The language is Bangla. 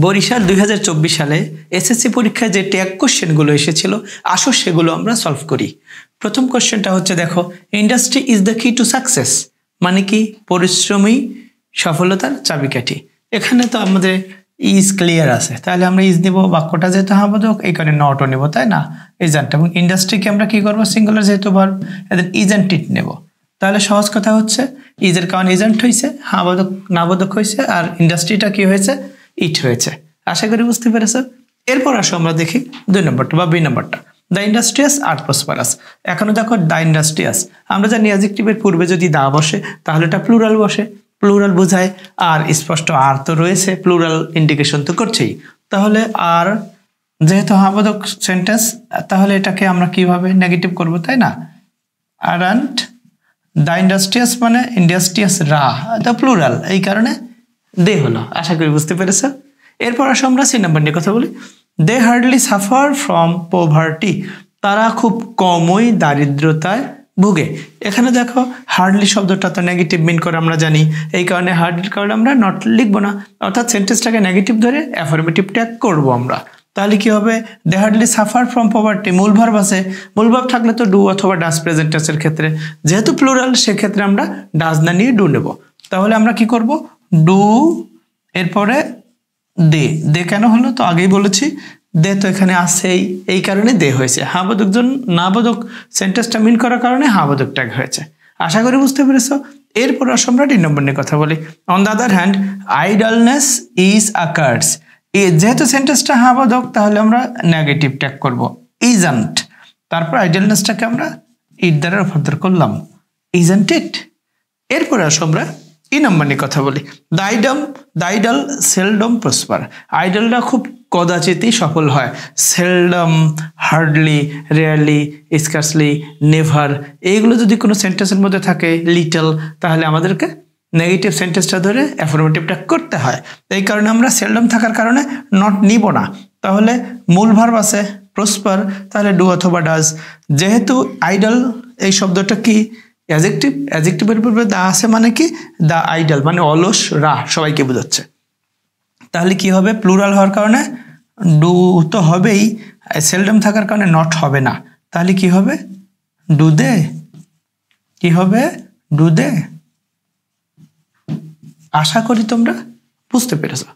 বরিশাল 2024 সালে এসএসসি পরীক্ষায় যে ট্যাগ কোশ্চেনগুলো এসেছিল আসো সেগুলো আমরা সলভ করি। প্রথম কোশ্চেনটা হচ্ছে দেখো, ইন্ডাস্ট্রি ইজ দ্য কি টু সাকসেস, মানে কি পরিশ্রমী সফলতার চাবিকাঠি। এখানে তো আমাদের ইজ ক্লিয়ার আছে, তাহলে আমরা ইজ নেব, বাক্যটা যেহেতু হাবোধক এই কারণে নটও নেব, তাই না। এজেন্ট এবং ইন্ডাস্ট্রিকে আমরা কি করবো, সিঙ্গুলার যেহেতু ভার্ব এদের ইজেন্ট ইট নেব। তাহলে সহজ কথা হচ্ছে ইজের কারণে এজেন্ট হয়েছে, হাবোধক নাবোধক হয়েছে, আর ইন্ডাস্ট্রিটা কি হয়েছে, ইট হয়েছে। আশা করি বুঝতে পেরেছো। এরপর আসো আমরা দেখি 2 নম্বরটা বা বি নম্বরটা, দ্য ইন্ডাস্ট্রিয়াস আর প্রসপারাস। এখনো দেখো দ্য ইন্ডাস্ট্রিয়াস, আমরা জানি অ্যাডজেক্টিভের পূর্বে যদি দা বসে তাহলে এটা প্লুরাল বসে, প্লুরাল বোঝায়, আর স্পষ্ট আর তো রয়েছে, প্লুরাল ইন্ডিকেশন তো করছেই। তাহলে আর যেহেতু হাবোধক সেন্টেন্স, তাহলে এটাকে আমরা কিভাবে নেগেটিভ করব, তাই না। আরান্ট দ্য ইন্ডাস্ট্রিয়াস মানে ইন্ডাস্ট্রিয়াস রা, দ্য প্লুরাল, এই কারণে দে হলো। আশা করি বুঝতে পেরেছ। এরপর আসো আমরা সি নাম্বার নিয়ে কথা বলি, দে হার্ডলি সাফার ফ্রম পভার্টি, তারা খুব কমই দারিদ্রতায় ভুগে। এখানে দেখো হার্ডলি শব্দটা তো নেগেটিভ মিন করে আমরা জানি, এই কারণে হার্ডলির কারণে আমরা নট লিখবো না, অর্থাৎ সেন্টেন্সটাকে নেগেটিভ ধরে অ্যাফার্মেটিভ ট্যাগ করবো আমরা। তাহলে কি হবে, দে হার্ডলি সাফার ফ্রম পভার্টি, মূল ভার্ব আছে, মূল ভার্ব থাকলে তো ডু অথবা ডাজ প্রেজেন্ট টেন্সের ক্ষেত্রে, যেহেতু প্লুরাল সেক্ষেত্রে আমরা ডাজ না নিয়ে ডু নেব। তাহলে আমরা কি করব, ডু এরপরে দে। দে কেন হলো তো আগেই বলেছি, দে তো এখানে আসেই, এই কারণে দে হয়েছে। হাবোধক জন নাবোধক সেন্টেন্সটা মিন করার কারণে হাবোধক ট্যাগ হয়েছে। আশা করি বুঝতে পেরেছো। এরপর আসো আমরা 3 নম্বর নিয়ে কথা বলি, on the other hand idleness is a curse. যেহেতু সেন্টেন্সটা হাবোধক তাহলে আমরা নেগেটিভ ট্যাগ করব, ইজন্ট। তারপর আইডলনেসটাকে আমরা ইট দ্বারা রূপান্তর করলাম, ইজন্ট ইট। এরপরে আসো আমরা ই নাম্বার নিয়ে কথা বলি, দ্য আইডল সেলডম প্রসপার। আইডলরা খুব কদাচিতই সফল হয়, seldom, hardly, rarely, scarcely, never, এইগুলো যদি কোনো সেন্টেন্সের মধ্যে থাকে, লিটল, তাহলে আমাদেরকে নেগেটিভ সেন্টেন্সটা ধরে অ্যাফার্মেটিভটা করতে হয়। এই কারণে আমরা সেলডম থাকার কারণে নট নিব না। তাহলে মূল ভার্ব আছে প্রসপার, তাহলে ডু অথবা ডাজ। যেহেতু আইডল এই শব্দটা কি অ্যাডজেক্টিভ, অ্যাডজেক্টিভের পূর্বে দা আছে মানে কি, দা আইডল মানে অলস রা, সবাইকে বোঝাচ্ছে। তাহলে কি হবে, প্লুরাল হওয়ার কারণে ডু তো হবেই, সেলডম থাকার কারণে নট হবে না। তাহলে কি হবে, ডু দে, কি হবে, ডু দে। আশা করি তোমরা বুঝতে পেরেছো।